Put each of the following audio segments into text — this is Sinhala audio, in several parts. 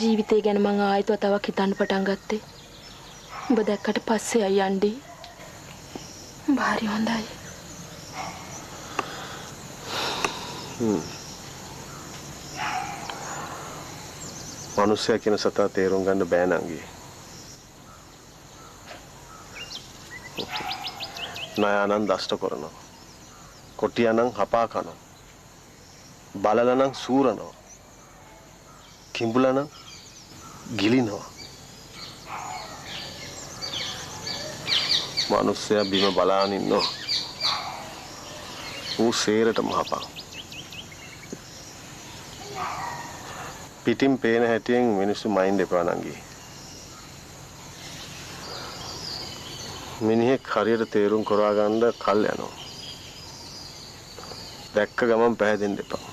ජීවිතය ගැන මං ආයෙත් වතාවක් හිතන්න පටන් ගත්තේ. ඔබ දැක්කට පස්සේ අය යන්නේ. භාරි හොඳයි. මනුස්සයා කියන සතා තේරුම් ගන්න බෑ නංගි. නයානම් දෂ්ට කරනවා. කොටියානම් හපා කනවා. බලලනම් සූරනවා. කිඹුලනම් ගිලිනවා. මනුස්සයා බිම බලාගෙන ඉන්නවා. ඌ සේරටම හපා. පිටින් පේන හැටියෙන් මිනිස්සු මයින්ඩ් එපා නංගි. මිනිහෙක් හරියට තේරුම් කරවා ගන්න කල් යනවා. දැක්ක ගමන් පැහැදෙන්න එපා.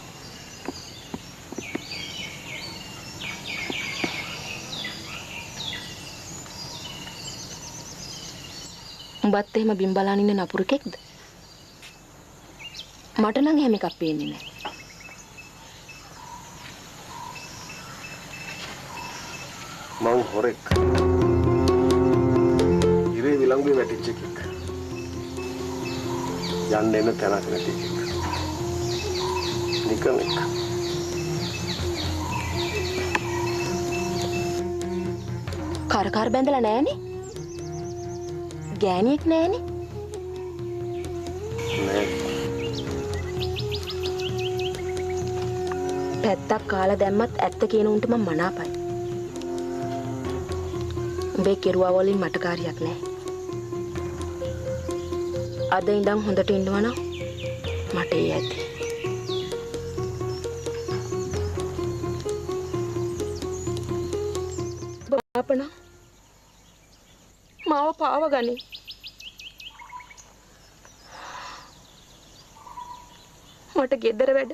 උඹත් එහෙම බිම් බලාගෙන ඉන්න නපුරකෙක්ද? මට නම් එහෙම එකක් පේන්නේ නැහැ. මං හොරෙක්. ඉරේ විලංගුවේ වැටිච්ච එකෙක්. යන්න එන්න තැනක් නැති එකෙක්. නිකන් එක. කරකර බැඳලා නැහනේ. ගෑණියෙක් නැහනේ. නෑ. පැත්තක් කාලා දැම්මත් ඇත්ත කියන උන්ට මම මනාපයි. උඹේ කෙරුවා වලින් මට කාර්යයක් නැහැ. අද ඉඳන් හොඳට ඉන්නවා නම් මට ඒ ඇති. බාපනා මාව පාව ගනි. මට ගෙදර වැඩ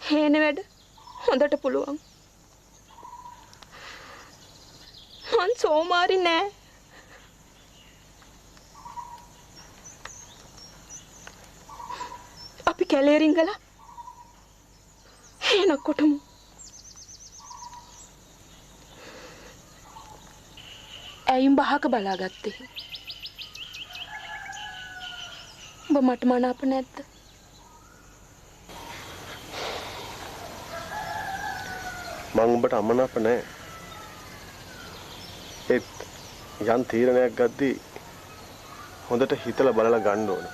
හේන වැඩ හොඳට පුළුවන්. මං සෝමාරි නෑ. අපි කැලේ රිංගලා හේනක් කොටමු. ඇයිම් බහක බලාගත්තේ? ඔබ මට මනාප නැද්ද? මං උඹට අමනාප නෑ. ඒත් යම් තීරණයක් ගද්දී හොඳට හිතලා බලලා ගන්න ඕන.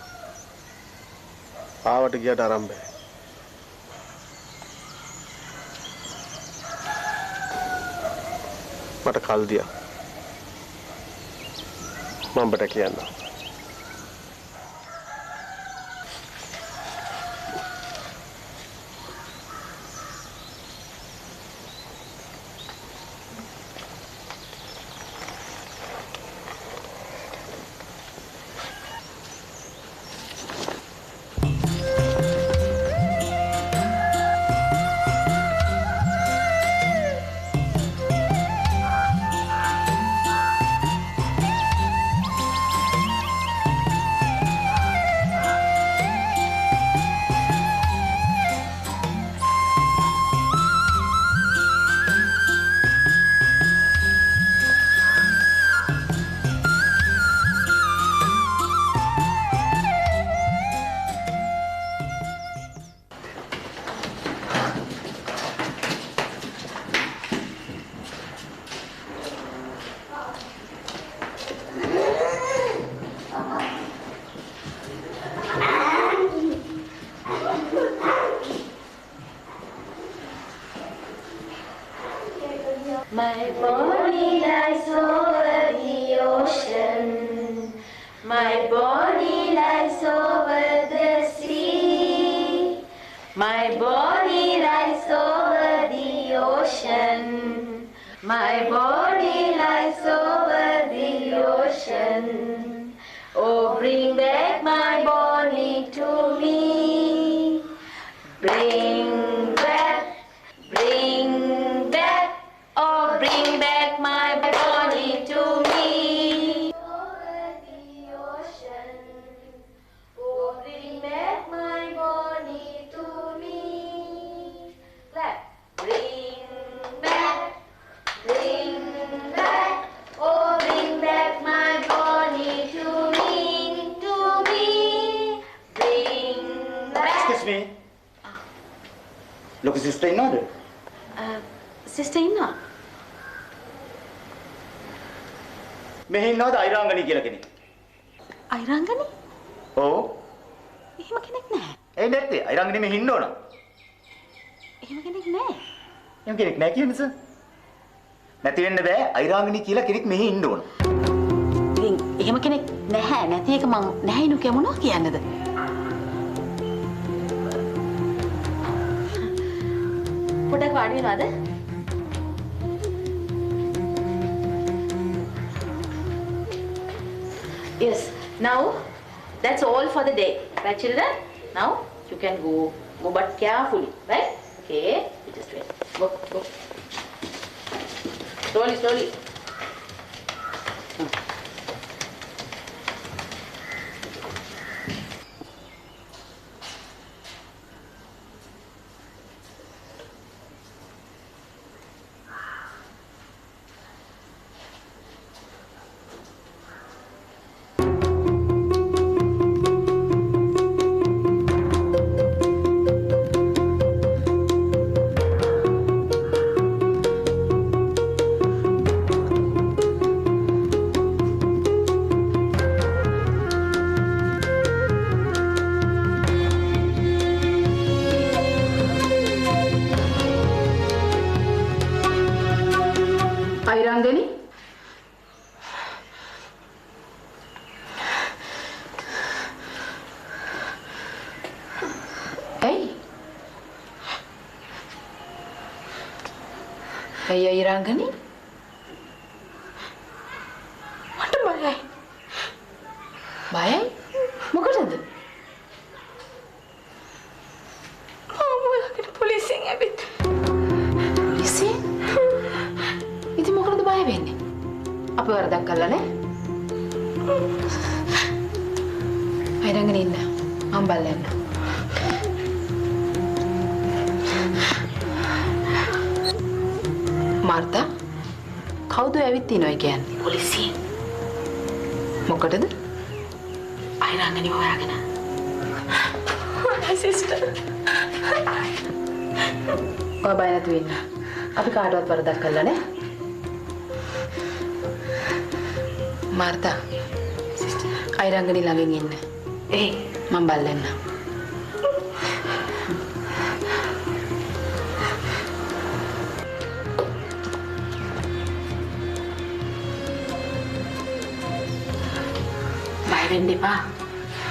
ආවට ගියට අරන් බෑ. මට කල් දියා. මම ඔබට කියන්නම්. My body lies over the ocean. My body lies over the sea. My body lies over the ocean. My body lies over the ocean. Oh, bring back my body to me. Bring back, oh, bring back my body to me. Over the ocean, oh, bring back my body to me. me. Look, sister ඉන්නවද? සිස්ටර් ඉන්නවා. මෙහි ඉන්නවද අයිරාංගනී කියලා කෙනෙක්? අයිරංගනි? ඔව්. එහෙම කෙනෙක් නැහැ. ඒ නැත්තේ අයිරාංගනී මෙහි ඉන්න ඕන. එහෙම කෙනෙක් නැහැ. එහෙම කෙනෙක් නැහැ කියන්නේ සර්. නැති වෙන්න බෑ අයිරාංගනී කියලා කෙනෙක් මෙහි ඉන්න ඕන. ඉතින් එහෙම කෙනෙක් නැහැ. නැති එක මං නැහිනු කිය මොනවා කියන්නද? පොඩක් වාඩි වෙනවද? Yes. Now, that's all for the day. Right, children? Now, you can go. Go, but carefully. Right? Okay. You just wait. Go, go. Slowly, slowly. අයිරංගනි ඇයි අයිරංගනි මට බයයි මොකටද මොකද පොලිසියෙන් ඇවිත් පොලිසියෙන් ඉතින් මොකටද බය වෙන්නේ අපි වරදක් කළා නේ අයිරංගනි ඉන්න මම බලන්න මාර්තා කවුද ඇවිත් ඉනොයි කියන්නේ පොලිසිය මොකටද අයිරංගනි හොයාගෙන සිස්ටර් ඔය බය නැතුව ඉන්න අපි කාටවත් වරදක් කළා නේ මාර්තා සිස්ටර් අයිරංගනි ළඟින් ඉන්න මම බලන්න වෙන්න එපා.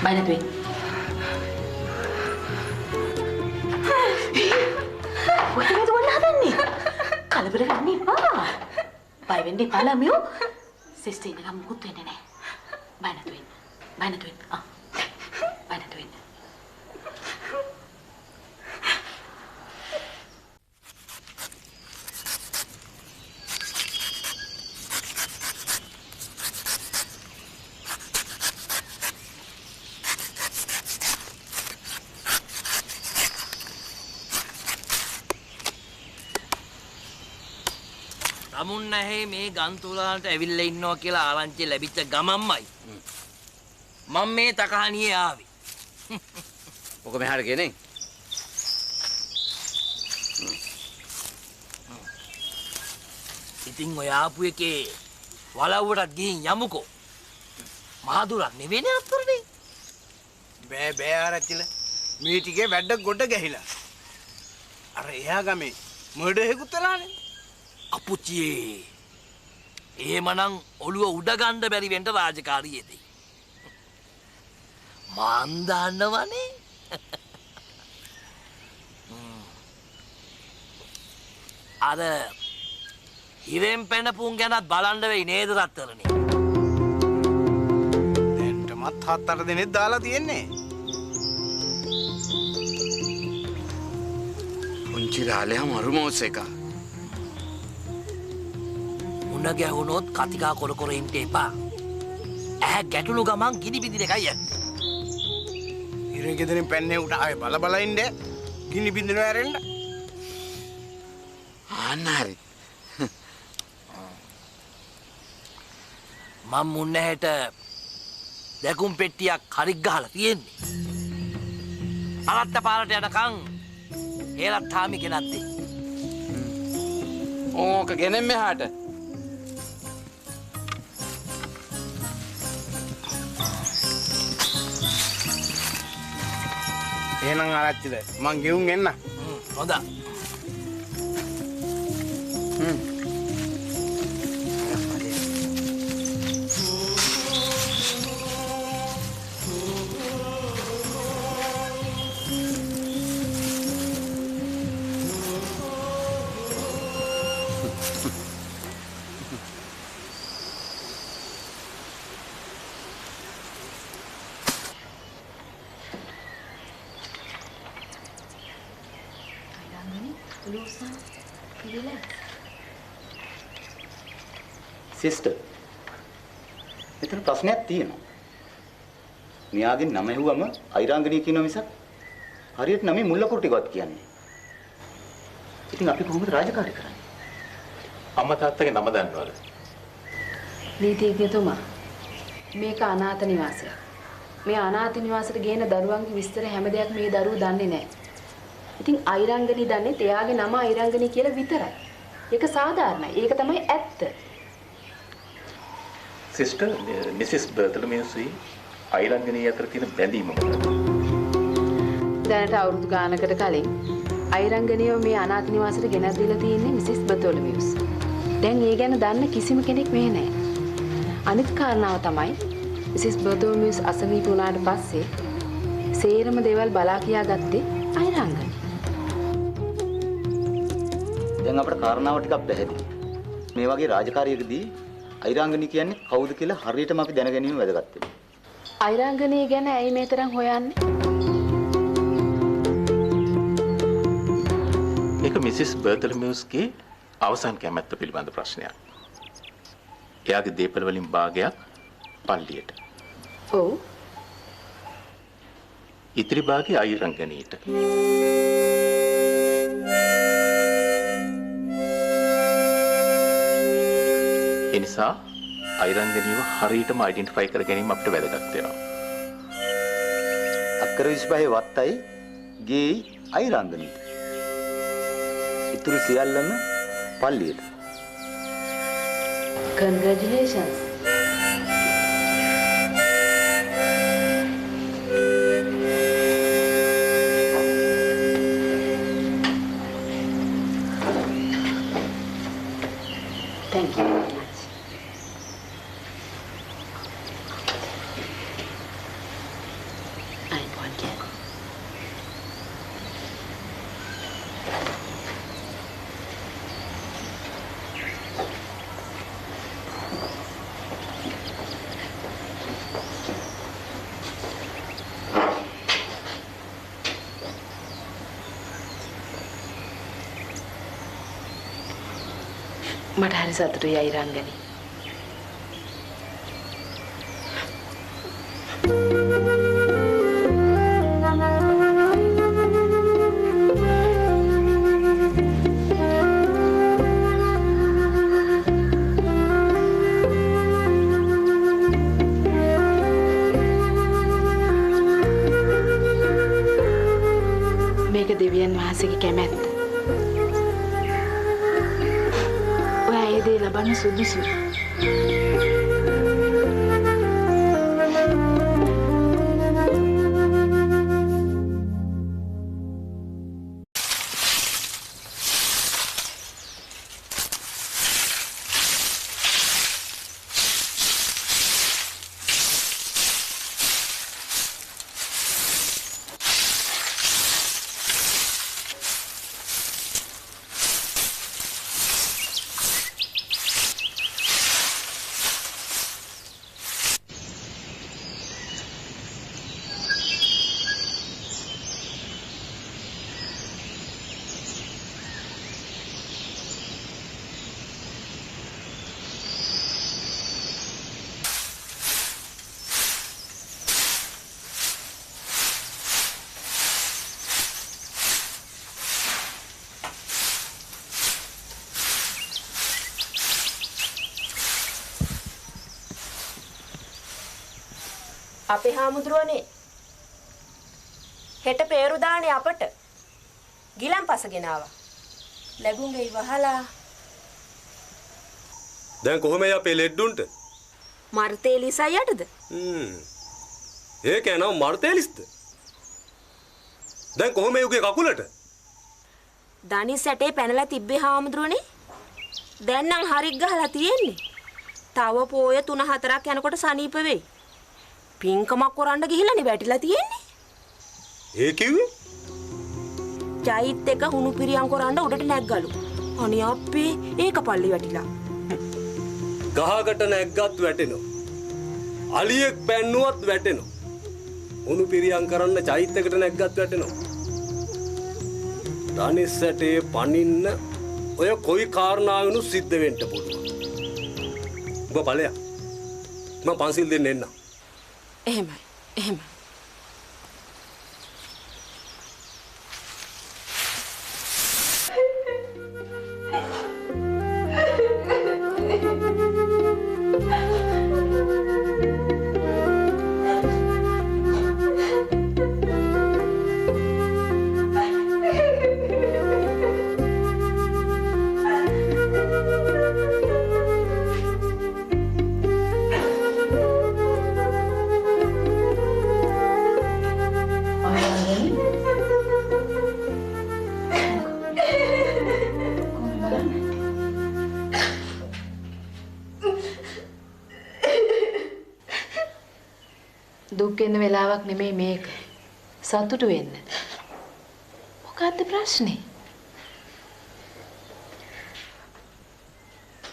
බය නැතු වෙන්න. මොකද වුණ හදන්නේ? කලබල ගන්න එපා. බය වෙන්න එපා ළමයෝ. සිස්ටර් ඉන්නකම් මුකුත් වෙන්නේ නැහැ. බය නැතු වෙන්න. බය නැතු වෙන්න. බය නැතු වෙන්න. තමුන් නැහැ මේ ගන්තුලාට ඇවිල්ලා ඉන්නවා කියලා ආරංචි ලැබිච්ච ගමම්මයි මම මේ තකහණියේ ආවේ. ඔක මෙහාට ගෙනේ. ඉතින් ඔය ආපු එකේ වලව්වටත් ගිහින් යමුකෝ. මහදුරක් නෙවෙයිනේ අත්තරනේ. බෑ ආරච්චිල. මේ ටිකේ වැඩ ගොඩ ගැහිලා. අර එහා ගමේ මඩ හේකුත් වෙලානේ. අපුච්චියේ එහෙමනම් ඔළුව උඩ ගන්න බැරි වෙන්න රාජකාරියේදී මන් දන්නවනේ අර ඉරෙන් පැනපුන් ගැනත් බලන්න වෙයි නේද රත්තරනේ දැන්ටමත් 7-8 දිනෙත් දාලා තියෙන්නේ පුංචි රාලයා මරුමෝස් එක මුණ ගැහුනොත් කතිකා කර කර ඉන්න එපා. ඇහැ ගැටුණු ගමන් ගිනි බිඳින එකයි යන්නේ. ඉරේ ගෙදරින් පැන්නේ උට ආයේ බල බල ඉන්න ගිනි බින්දනවා ඇරෙන්න. ආන්නරි. මම මුන්නහැට දැකුම් පෙට්ටියක් හරික් ගහලා තියෙන්නේ. අරත්ත පාරට යනකම් හේලත් තාමි ගෙනත් දෙයි. ඕක ගෙනෙන් මෙහාට. එහෙනම් ආරච්චිද මං ගෙවුම් එන්න. හොඳයි. සිස්ටර් මෙතන ප්‍රශ්නයක් තියෙනවා. මෙයාගේ නම ඇහුවම අයිරාංගනී කියනවා මිසක් හරියට නමේ මුල්ලකුරු ටිකවත් කියන්නේ. ඉතින් අපි කොහොමද රාජකාරී කරන්නේ? අම්මා තාත්තගේ නම දන්නවද? නීතිඥතුමා මේක අනාථ නිවාසයක්. මේ අනාථ නිවාසයට ගේන දරුවන්ගේ විස්තර හැම දෙයක් මේ දරුවෝ දන්නේ නැහැ. ඉතින් අයිරංගනී දන්නේ එයාගේ නම අයිරංගනී කියලා විතරයි. ඒක සාධාරණයි. ඒක තමයි ඇත්ත. සිස්ටර් මිසිස් බර්තලමියුස්යි අයිරංගනී අතර තියෙන බැඳීම මොකක්ද? දැනට අවුරුදු ගානකට කලින් අයිරංගනීව මේ අනාථ නිවාසයට ගෙනත් දීලා තියෙන්නේ මිසිස් බර්තලමියුස්. දැන් ඒ ගැන දන්න කිසිම කෙනෙක් මේ නැහැ. අනිත් කාරණාව තමයි මිසිස් බර්තලමියුස් අසනීප වුණාට පස්සේ සේරම දේවල් බලා කියා ගත්තේ අයිරංගනී. දැන් අපේ කාරණාව ටිකක් පැහැදිලි. මේ වගේ රාජකාරියකදී අයිරාංගනී කියන්නේ කවුද කියලා හරියටම අපි දැනගැනීම වැදගත් වෙනවා. අයිරංගනී ගැන ඇයි මේ තරම් හොයන්නේ? ඒක මිසිස් බර්තලමියුස්ගේ අවසන් කැමැත්ත පිළිබඳ ප්‍රශ්නයක්. එයාගේ දේපල වලින් භාගයක් පල්ලියට. ඔව්. ඉතිරි භාගය අයිරංගනීට. එනිසා අයිරංගනීව හරියටම අයිඩෙන්ටිෆයි කර ගැනීම අපිට වැදගත් වෙනවා. අක්කර 25 වත්තයි ගේ අයිරංගනීට. ඉතුරු සියල්ලම පල්ලියට. Congratulations. Thank you very much. I want it. මට හරි සතුටුයි අයිරංගනී. මේක දෙවියන් වහන්සේගේ කැමැත්ත. ලබන්න සුදුසුයි. අපේ හාමුදුරුවනේ හෙට peeru දාන්නේ අපට. ගිලන්පස ගෙනාවා. ලැබුම්ගේ වහලා. දැන් කොහොමයි අපේ ලෙඩ්ඩුන්ට? මර්තේලිසයි යටද? ඒක යනවා මර්තේලිස්ද? දැන් කොහොමයි උගේ කකුලට? දනිස් ඇටේ පැනලා තිබ්බේ හාමුදුරනේ. දැන් නම් හරික් ගහලා තියෙන්නේ. තව පෝය 3-4ක් යනකොට සනීප වෙයි. පින්කමක් කරන්න ගිහිල්ලානේ වැටිලා තියෙන්නේ. ඒ කිව්වේ? ජයිත් එක හුණු පිරියම් කරන්න උඩට නැග්ගලු. අනේ අප්පේ ඒක පල්ලි වැටිලා. ගහකට නැග්ගත් වැටෙනවා. අලියෙක් පැන්නුවත් වැටෙනවා. හුණු පිරියම් කරන්න ජයිත් එකට නැග්ගත් වැටෙනවා. දනිස් ඇටේ පනින්න ඔය කොයි කාරණාවෙනු සිද්ධ වෙන්න පුළුවන්. ඔබ ඵලයක්. මම පන්සිල් දෙන්න එන්න. එහෙමයි. එහෙමයි. දුක් වෙන වෙලාවක් නෙමෙයි මේක. සතුටු වෙන්න. මොකද්ද ප්‍රශ්නේ?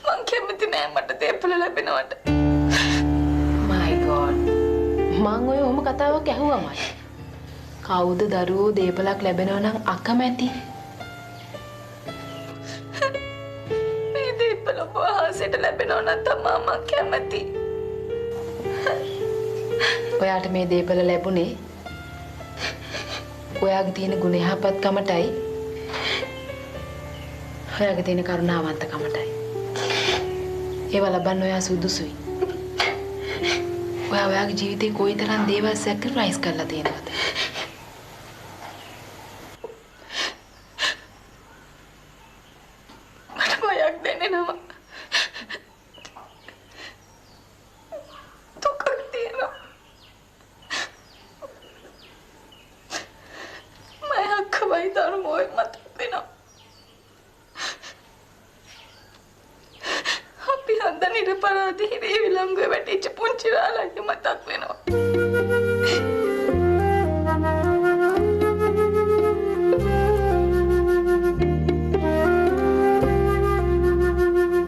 මං කැමති නෑ මට දේපල ලැබෙනවට. My God. මං ඔය ඔහොම කතාවක් ඇහුවමයි. කවුද දරුවෝ දේපලක් ලැබෙනවා නම් අකමැති? මේ දේපල වහන්සේට ලැබෙනවා නම් තමයි මං කැමති. ඔයාට මේ දේපල ලැබුණේ ඔයාගේ තියෙන ගුණ යහපත්කමටයි ඔයාගේ තියෙන කරුණාවන්තකමටයි. ඒව ලබන්න ඔයා සුදුසුයි. ඔයාගේ ජීවිතේ කොයිතරම් දේවල් සැක්‍රිෆයිස් කරලා තියෙනවද? මට බයක් දෙන්නේ නම. දුකක් තියෙනවා. මම දරුවෝ මතක් වෙනවා. අපි හන්ද නිරපරාධී හිරේ විලංගුවේ වැටිච්ච පුංචි රාලන්ට මතක් වෙනවා.